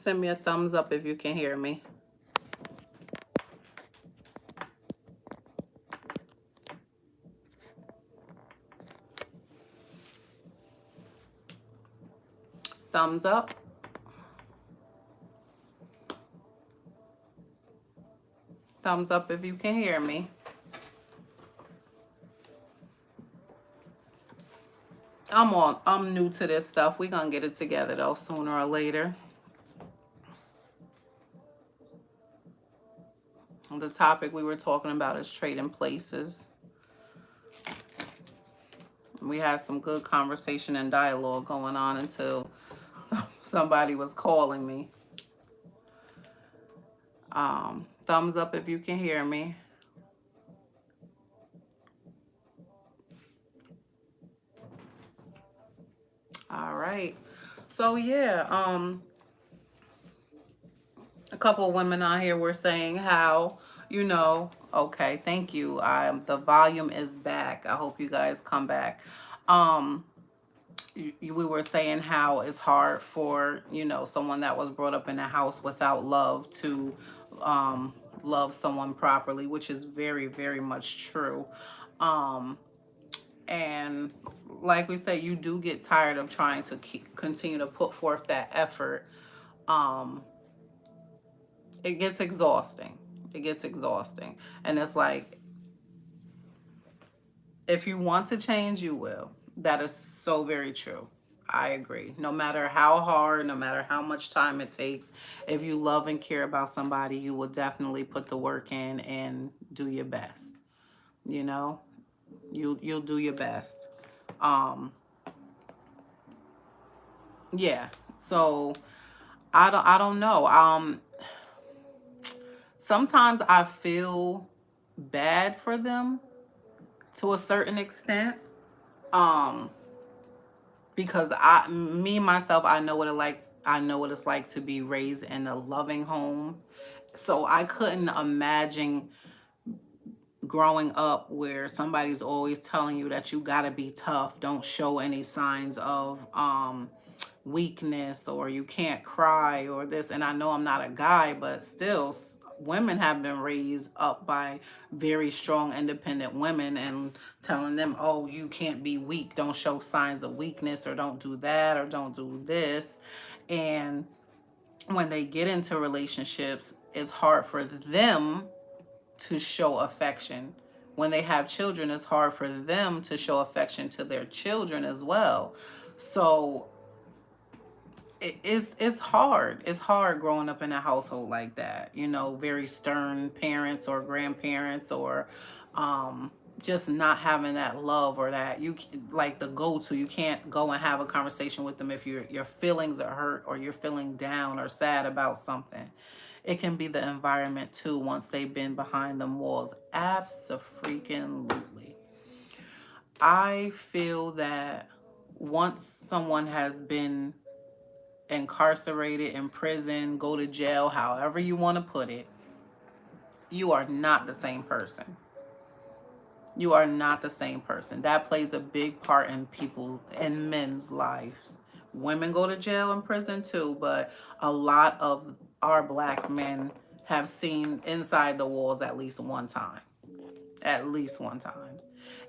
Send me a thumbs up if you can hear me. Thumbs up. Thumbs up if you can hear me. I'm new to this stuff. We're gonna get it together though, sooner or later. The topic we were talking about is trading places. We had some good conversation and dialogue going on until somebody was calling me. Thumbs up if you can hear me. All right. So yeah, a couple of women on here were saying how, okay, thank you. The volume is back. I hope you guys come back. We were saying how it's hard for, someone that was brought up in a house without love to love someone properly, which is very, very much true. And like we said, you do get tired of trying to continue to put forth that effort. It gets exhausting. It gets exhausting. And it's like, if you want to change, you will. That is so very true. I agree. No matter how hard, no matter how much time it takes, if you love and care about somebody, you will definitely put the work in and do your best. You know, you'll do your best. Yeah. So I don't know. Sometimes I feel bad for them to a certain extent. Um, because me myself, I know what it's like to be raised in a loving home. So I couldn't imagine growing up where somebody's always telling you that you got to be tough, don't show any signs of weakness, or you can't cry or this. And I know I'm not a guy, but still women have been raised up by very strong independent women and telling them, oh, you can't be weak, don't show signs of weakness, or don't do that, or don't do this. And when they get into relationships, it's hard for them to show affection. When they have children, it's hard for them to show affection to their children as well. So it's hard. It's hard growing up in a household like that. Very stern parents or grandparents, or just not having that love, or that you like the go-to. You can't go and have a conversation with them if your feelings are hurt, or you're feeling down or sad about something. It can be the environment too once they've been behind them walls. Abso-freaking-lutely. I feel that once someone has been incarcerated, in prison, go to jail, however you want to put it, you are not the same person. You are not the same person. That plays a big part in men's lives. Women go to jail and prison too, but a lot of our black men have seen inside the walls at least one time. At least one time.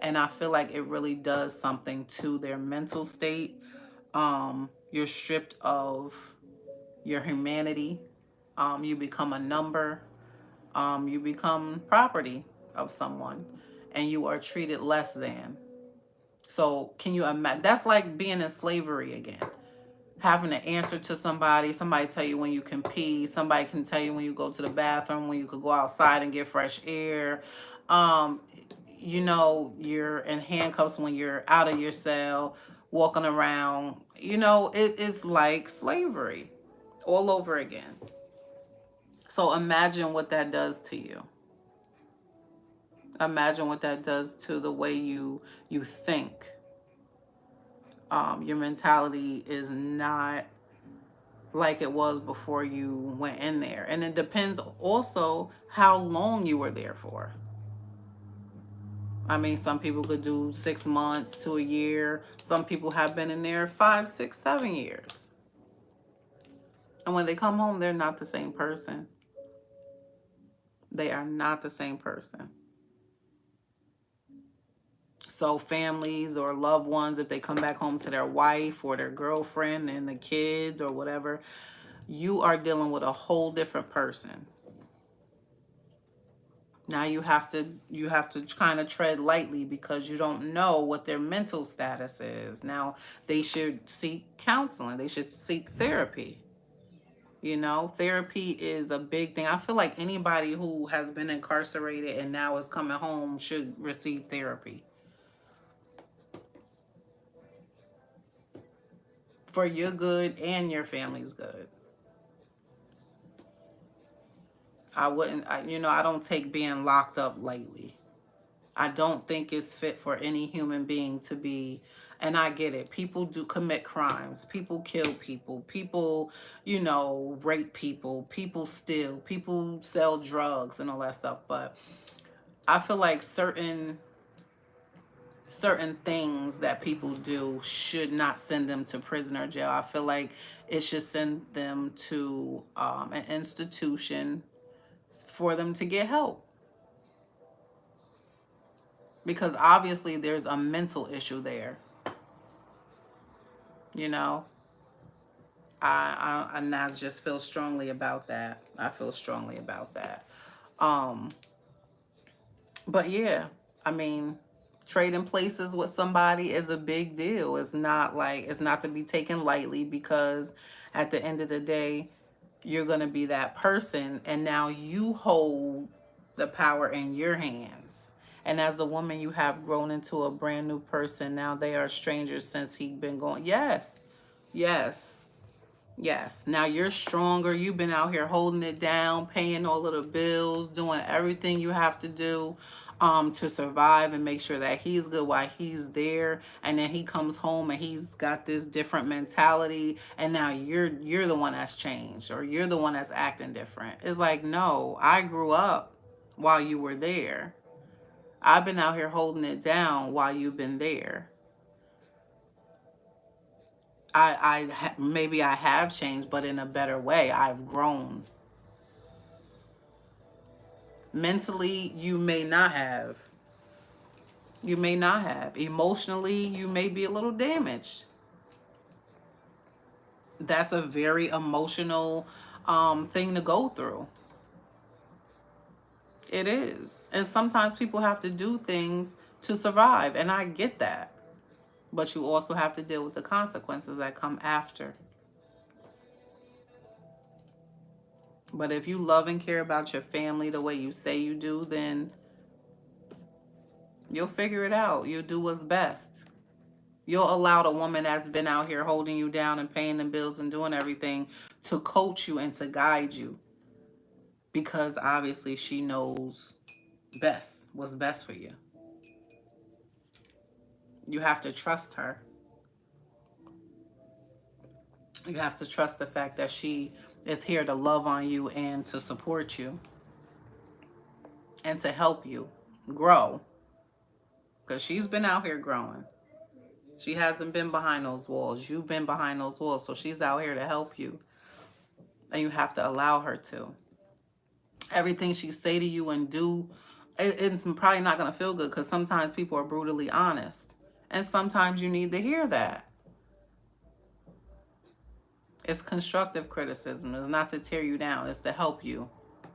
And I feel like it really does something to their mental state. You're stripped of your humanity. You become a number. You become property of someone, and you are treated less than. So can you imagine? That's like being in slavery again. Having to answer to somebody tell you when you can pee, somebody can tell you when you go to the bathroom, when you could go outside and get fresh air. Um, you're in handcuffs when you're out of your cell, walking around. It is like slavery all over again. So imagine what that does to you. Imagine what that does to the way you think. Your mentality is not like it was before you went in there. And it depends also how long you were there for. I mean, some people could do 6 months to a year. Some people have been in there 5, 6, 7 years. And when they come home, they're not the same person. They are not the same person. So families or loved ones, if they come back home to their wife or their girlfriend and the kids or whatever, you are dealing with a whole different person. Now you have to kind of tread lightly because you don't know what their mental status is. Now they should seek counseling. They should seek therapy. Therapy is a big thing. I feel like anybody who has been incarcerated and now is coming home should receive therapy for your good and your family's good. I don't take being locked up lightly. I don't think it's fit for any human being to be, and I get it. People do commit crimes. People kill people. People, rape people. People steal. People sell drugs and all that stuff. But I feel like certain things that people do should not send them to prison or jail. I feel like it should send them to an institution for them to get help. Because obviously there's a mental issue there, you know. And I just feel strongly about that. I feel strongly about that. Um, but yeah, I mean, trading places with somebody is a big deal. It's not to be taken lightly because at the end of the day, you're going to be that person and now you hold the power in your hands. And as a woman, you have grown into a brand new person. Now they are strangers since he's been going. Yes. Yes. Yes. Now you're stronger. You've been out here holding it down, paying all of the bills, doing everything you have to do to survive and make sure that he's good while he's there. And then he comes home and he's got this different mentality. And now you're the one that's changed or you're the one that's acting different. It's like, no, I grew up while you were there. I've been out here holding it down while you've been there. Maybe I have changed, but in a better way. I've grown. Mentally, you may not have. You may not have. Emotionally, you may be a little damaged. That's a very emotional thing to go through. It is. And sometimes people have to do things to survive, and I get that. But you also have to deal with the consequences that come after. But if you love and care about your family the way you say you do, then you'll figure it out. You'll do what's best. You'll allow the woman that's been out here holding you down and paying the bills and doing everything to coach you and to guide you. Because obviously she knows best, what's best for you. You have to trust her. You have to trust the fact that she is here to love on you and to support you and to help you grow. Because she's been out here growing. She hasn't been behind those walls. You've been behind those walls. So she's out here to help you. And you have to allow her to. Everything she say to you and do, it's probably not going to feel good because sometimes people are brutally honest. And sometimes you need to hear that. It's constructive criticism. It's not to tear you down. It's to help you.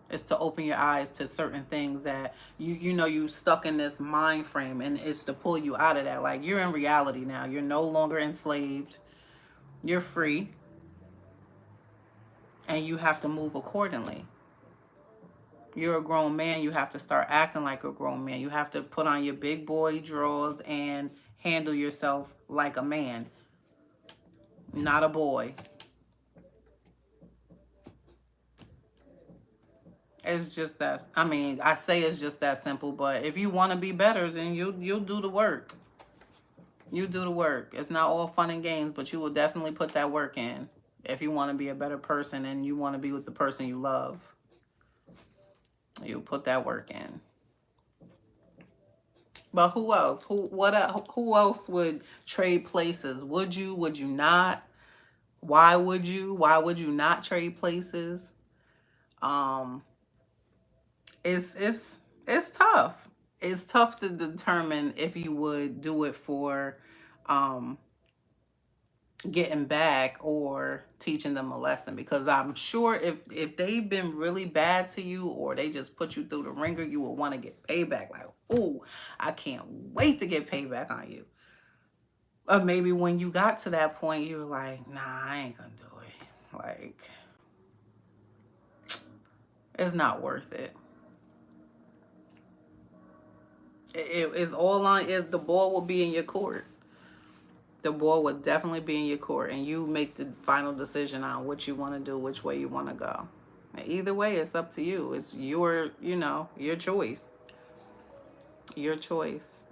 It's to open your eyes to certain things that you stuck in this mind frame, and it's to pull you out of that. Like, you're in reality now. You're no longer enslaved. You're free. And you have to move accordingly. You're a grown man. You have to start acting like a grown man. You have to put on your big boy drawers and handle yourself like a man, not a boy. It's just that, I mean, I say it's just that simple, but if you want to be better, then you'll do the work. You do the work. It's not all fun and games, but you will definitely put that work in if you want to be a better person and you want to be with the person you love. You put that work in. But who else? Who else would trade places? Would you? Would you not? Why would you? Why would you not trade places? Um, it's tough. It's tough to determine if you would do it for um getting back or teaching them a lesson, because I'm sure if they've been really bad to you or they just put you through the ringer, you will want to get payback. Like, oh, I can't wait to get payback on you. Or maybe when you got to that point, you were like, nah, I ain't gonna do it. Like, it's not worth it. It's all on, is the ball will be in your court. The ball would definitely be in your court, and you make the final decision on what you want to do, which way you want to go. And either way, it's up to you. It's your, your choice. Your choice.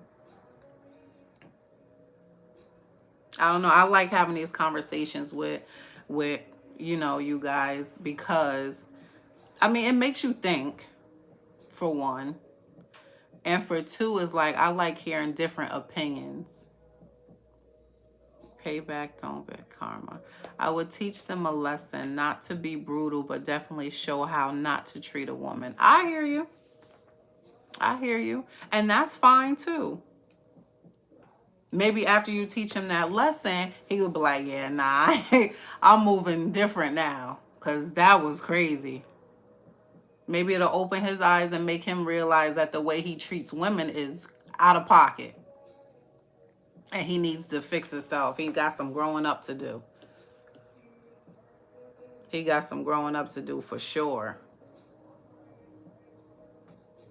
I don't know. I like having these conversations with you guys, because I mean, it makes you think, for one, and for two is like I like hearing different opinions. Payback, don't get karma. I would teach them a lesson, not to be brutal, but definitely show how not to treat a woman. I hear you. I hear you. And that's fine too. Maybe after you teach him that lesson, he would be like, yeah, nah, I'm moving different now, because that was crazy. Maybe it'll open his eyes and make him realize that the way he treats women is out of pocket. And he needs to fix himself. He got some growing up to do. He got some growing up to do for sure.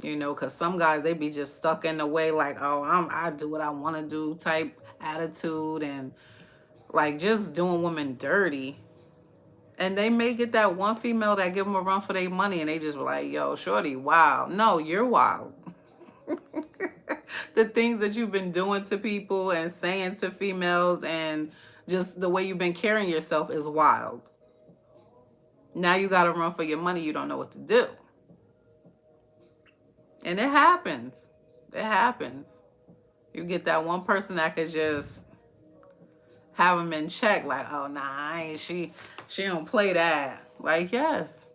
Because some guys, they be just stuck in the way, like, oh, I do what I want to do type attitude, and like just doing women dirty. And they may get that one female that give them a run for their money, and they just be like, yo, shorty, wow. No, you're wild. The things that you've been doing to people and saying to females, and just the way you've been carrying yourself is wild. Now you got to run for your money. You don't know what to do. And it happens. It happens. You get that one person that could just have them in check, like, oh, nah, she don't play that. Like, yes.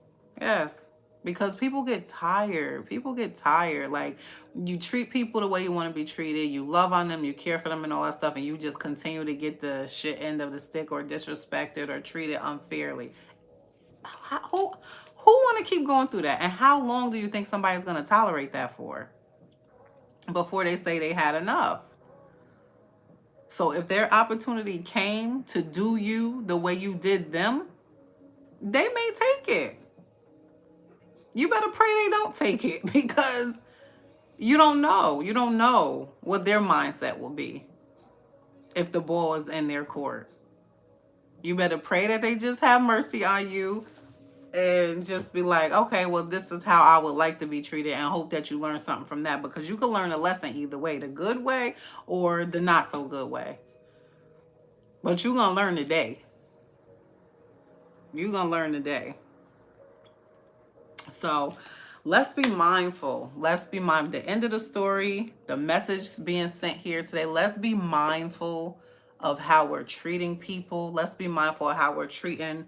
Because people get tired. People get tired. Like, you treat people the way you want to be treated. You love on them. You care for them and all that stuff. And you just continue to get the shit end of the stick, or disrespected, or treated unfairly. Who want to keep going through that? And how long do you think somebody's going to tolerate that for before they say they had enough? So if their opportunity came to do you the way you did them, they may take it. You better pray they don't take it, because you don't know. You don't know what their mindset will be if the ball is in their court. You better pray that they just have mercy on you and just be like, okay, well, this is how I would like to be treated, and hope that you learn something from that, because you can learn a lesson either way, the good way or the not so good way. But you're going to learn today. You're going to learn today. So let's be mindful. Let's be mindful. The end of the story, the message being sent here today, let's be mindful of how we're treating people. Let's be mindful of how we're treating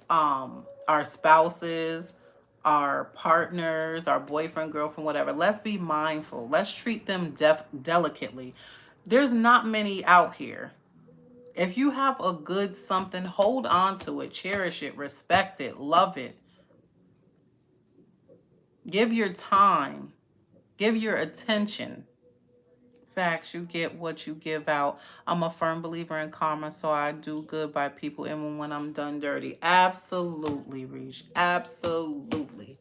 our spouses, our partners, our boyfriend, girlfriend, whatever. Let's be mindful. Let's treat them delicately. There's not many out here. If you have a good something, hold on to it, cherish it, respect it, love it. Give your time. Give your attention. Facts, you get what you give out. I'm a firm believer in karma, so I do good by people even when I'm done dirty. Absolutely, Reach. Absolutely.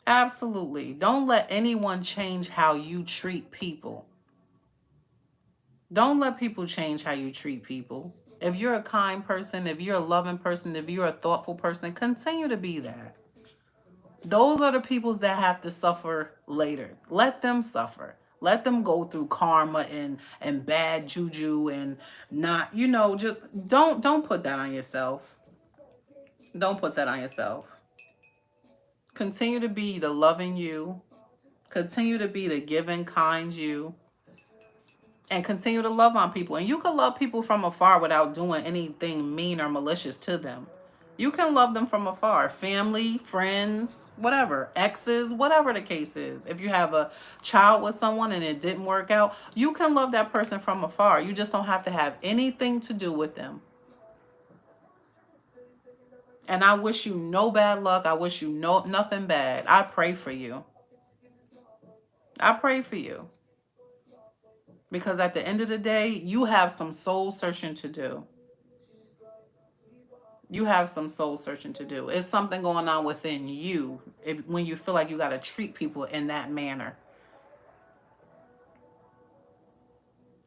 Absolutely. Don't let anyone change how you treat people. Don't let people change how you treat people. If you're a kind person, if you're a loving person, if you're a thoughtful person, continue to be that. Those are the peoples that have to suffer later. Let them suffer. Let them go through karma and bad juju, and not, just don't put that on yourself. Don't put that on yourself. Continue to be the loving you. Continue to be the giving, kind you. and continue to love on people. And you can love people from afar without doing anything mean or malicious to them. You can love them from afar. Family, friends, whatever, exes, whatever the case is. If you have a child with someone and it didn't work out, you can love that person from afar. You just don't have to have anything to do with them. And I wish you no bad luck. I wish you nothing bad. I pray for you. I pray for you. Because at the end of the day, you have some soul searching to do. You have some soul searching to do. It's something going on within you when you feel like you got to treat people in that manner.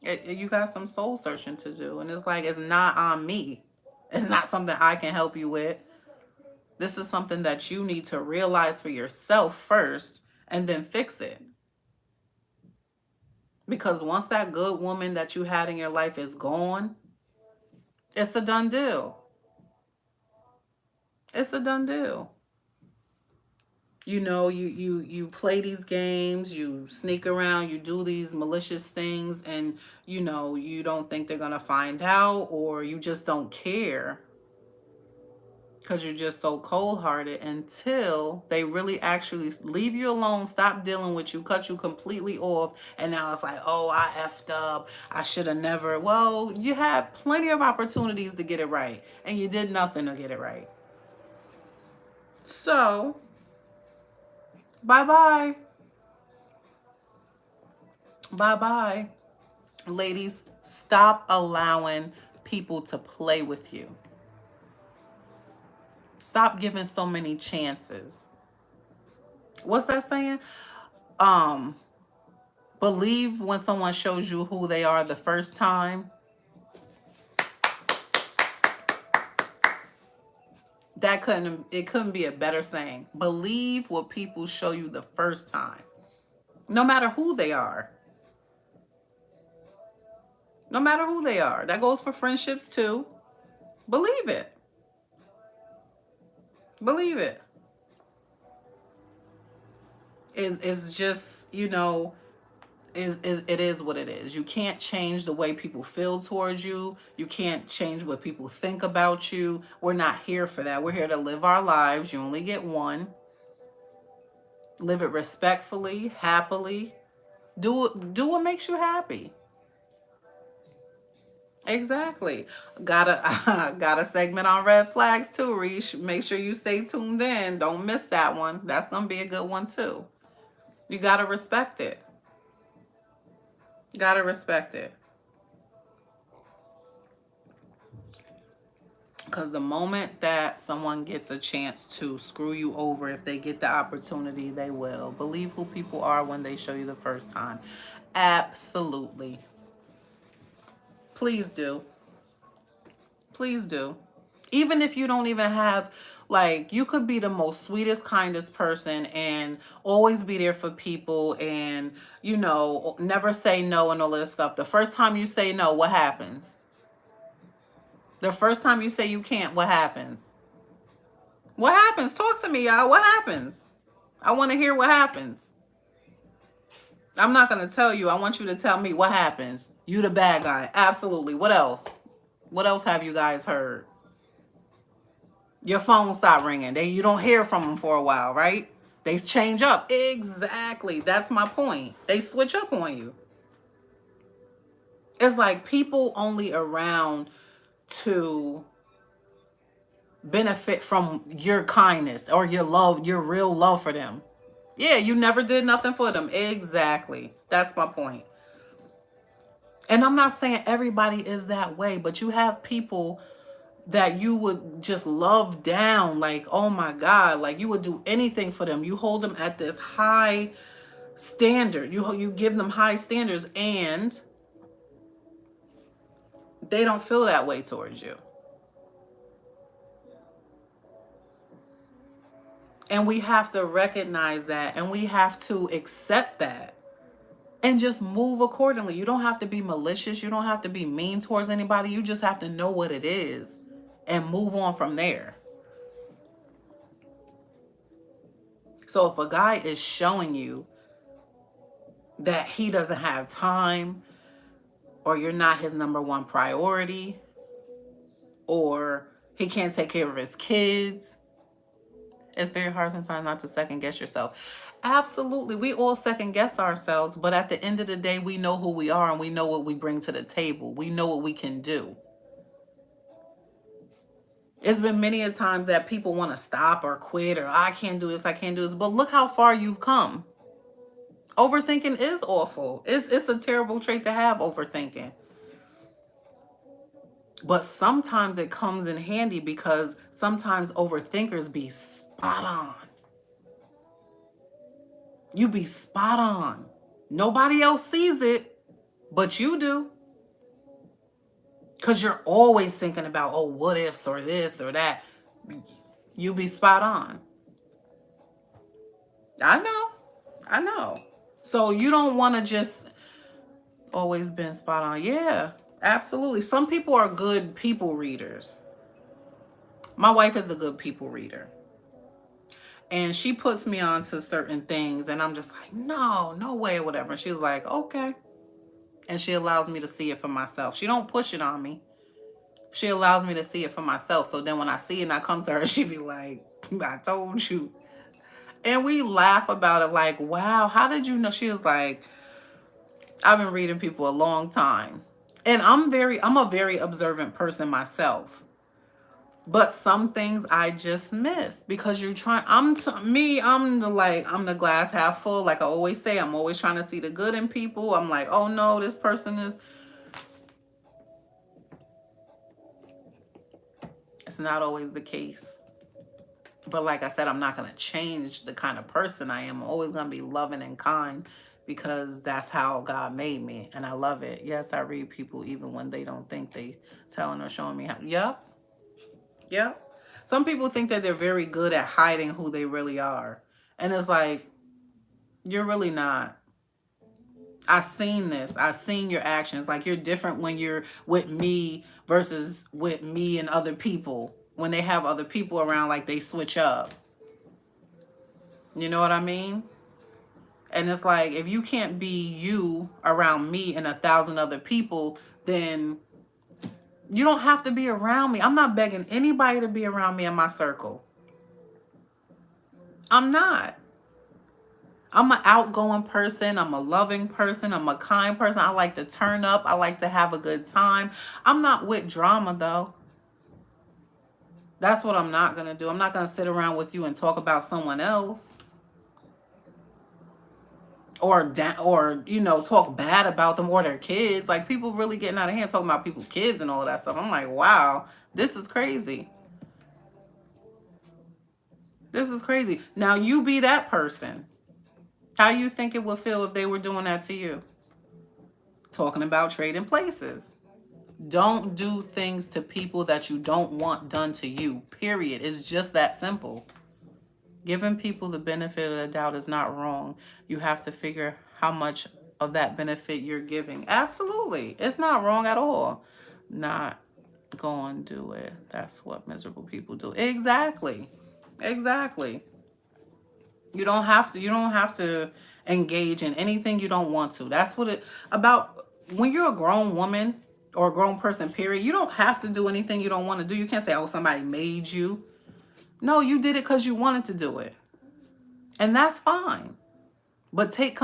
You got some soul searching to do. And it's like, it's not on me. It's not something I can help you with. This is something that you need to realize for yourself first and then fix it. Because once that good woman that you had in your life is gone, it's a done deal. It's a done deal. You know, you play these games, you sneak around, you do these malicious things, and you know, you don't think they're gonna find out, or you just don't care because you're just so cold-hearted until they really actually leave you alone, stop dealing with you, cut you completely off, and now it's like, oh, I effed up, I should have never. Well, you had plenty of opportunities to get it right, and you did nothing to get it right. So bye-bye. Bye-bye. Ladies, stop allowing people to play with you. Stop giving so many chances. What's that saying? Believe when someone shows you who they are the first time. It couldn't be a better saying. Believe what people show you the first time. No matter who they are. No matter who they are. That goes for friendships too. Believe it. Believe it. Is just, you know, it is what it is. You can't change the way people feel towards you. You can't change what people think about you. We're not here for that. We're here to live our lives. You only get one. Live it respectfully, happily. Do what makes you happy. Exactly. Got a segment on red flags too, Reesh. Make sure you stay tuned in. Don't miss that one. That's gonna be a good one too. You gotta respect it. Gotta respect it. Because the moment that someone gets a chance to screw you over, if they get the opportunity, they will. Believe who people are when they show you the first time. Absolutely. Please do. Please do. Even if you don't even have, like, you could be the most sweetest, kindest person and always be there for people and, you know, never say no and all this stuff. The first time you say no, what happens? The first time you say you can't, what happens? What happens? Talk to me, y'all. What happens? I want to hear what happens. I'm not going to tell you. I want you to tell me what happens. You the bad guy. Absolutely. What else? What else have you guys heard? Your phone stop ringing. You don't hear from them for a while, right? They change up. Exactly. That's my point. They switch up on you. It's like people only around to benefit from your kindness or your love, your real love for them. Yeah, you never did nothing for them. Exactly. That's my point. And I'm not saying everybody is that way, but you have people that you would just love down, like, oh my God, like you would do anything for them. You hold them at this high standard. You give them high standards, and they don't feel that way towards you. And we have to recognize that, and we have to accept that and just move accordingly. You don't have to be malicious. You don't have to be mean towards anybody. You just have to know what it is and move on from there. So if a guy is showing you that he doesn't have time, or you're not his number one priority, or he can't take care of his kids. It's very hard sometimes not to second guess yourself. Absolutely. We all second guess ourselves, but at the end of the day, we know who we are and we know what we bring to the table. We know what we can do. It's been many a times that people want to stop or quit, or I can't do this, I can't do this. But look how far you've come. Overthinking is awful. It's a terrible trait to have, overthinking. But sometimes it comes in handy because sometimes overthinkers be spot on. You be spot on. Nobody else sees it, but you do. Because you're always thinking about, oh, what ifs or this or that. You be spot on. I know. So you don't want to just always been spot on. Yeah, absolutely. Some people are good people readers. My wife is a good people reader. And she puts me on to certain things and I'm just like, no way, whatever. And she's like, okay. And she allows me to see it for myself. She don't push it on me. She allows me to see it for myself. So then when I see it and I come to her, she be like, I told you. And we laugh about it like, wow, how did you know? She was like, I've been reading people a long time. And I'm a very observant person myself. But some things I just miss because you're trying. I'm the glass half full. Like I always say, I'm always trying to see the good in people. I'm like, oh no, this person is. It's not always the case. But like I said, I'm not going to change the kind of person I am. I'm always going to be loving and kind because that's how God made me. And I love it. Yes, I read people even when they don't think they telling or showing me how. Yep. Some people think that they're very good at hiding who they really are. And it's like, you're really not. I've seen this. I've seen your actions. Like you're different when you're with me versus with me and other people. When they have other people around, like they switch up. You know what I mean? And it's like, if you can't be you around me and 1,000 other people, then you don't have to be around me. I'm not begging anybody to be around me in my circle. I'm not. I'm an outgoing person. I'm a loving person. I'm a kind person. I like to turn up. I like to have a good time. I'm not with drama, though. That's what I'm not going to do. I'm not going to sit around with you and talk about someone else. Or talk bad about them or their kids. Like, people really getting out of hand talking about people's kids and all of that stuff. I'm like, wow, this is crazy. This is crazy. Now, you be that person. How you think it would feel if they were doing that to you? Talking about trading places. Don't do things to people that you don't want done to you, period. It's just that simple. Giving people the benefit of the doubt is not wrong. You have to figure how much of that benefit you're giving. Absolutely. It's not wrong at all. Not go and do it. That's what miserable people do. Exactly. You don't have to engage in anything you don't want to. That's what it about. When you're a grown woman or a grown person, period, you don't have to do anything you don't want to do. You can't say, oh, somebody made you. No, you did it because you wanted to do it. And that's fine. But take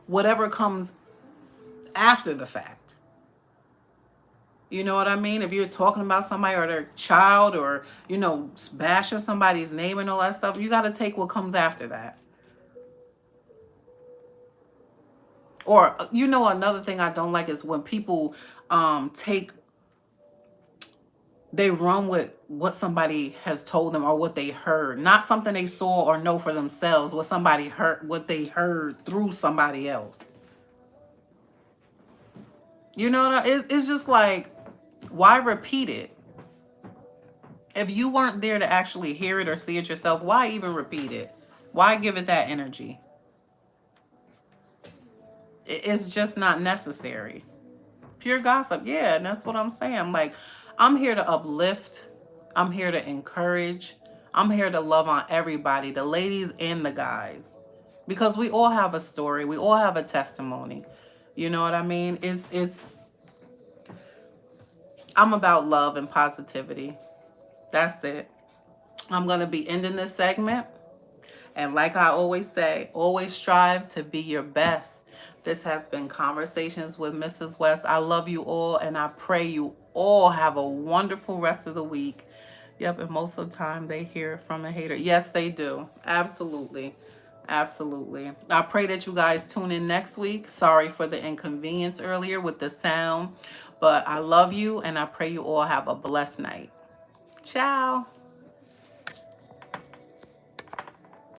whatever comes after the fact. You know what I mean? If you're talking about somebody or their child or, bashing somebody's name and all that stuff, you got to take what comes after that. Or, another thing I don't like is when people they run with what somebody has told them or what they heard, not something they saw or know for themselves, what they heard through somebody else. It's just like, why repeat it? If you weren't there to actually hear it or see it yourself, why even repeat it? Why give it that energy? It's just not necessary. Pure gossip. Yeah, and that's what I'm saying. Like, I'm here to uplift. I'm here to encourage. I'm here to love on everybody, the ladies and the guys. Because we all have a story. We all have a testimony. You know what I mean? I'm about love and positivity. That's it. I'm going to be ending this segment. And like I always say, always strive to be your best. This has been Conversations with Mrs. West. I love you all, and I pray you all have a wonderful rest of the week. Yep, and most of the time they hear from a hater. Yes, they do. Absolutely. Absolutely. I pray that you guys tune in next week. Sorry for the inconvenience earlier with the sound, but I love you, and I pray you all have a blessed night. Ciao.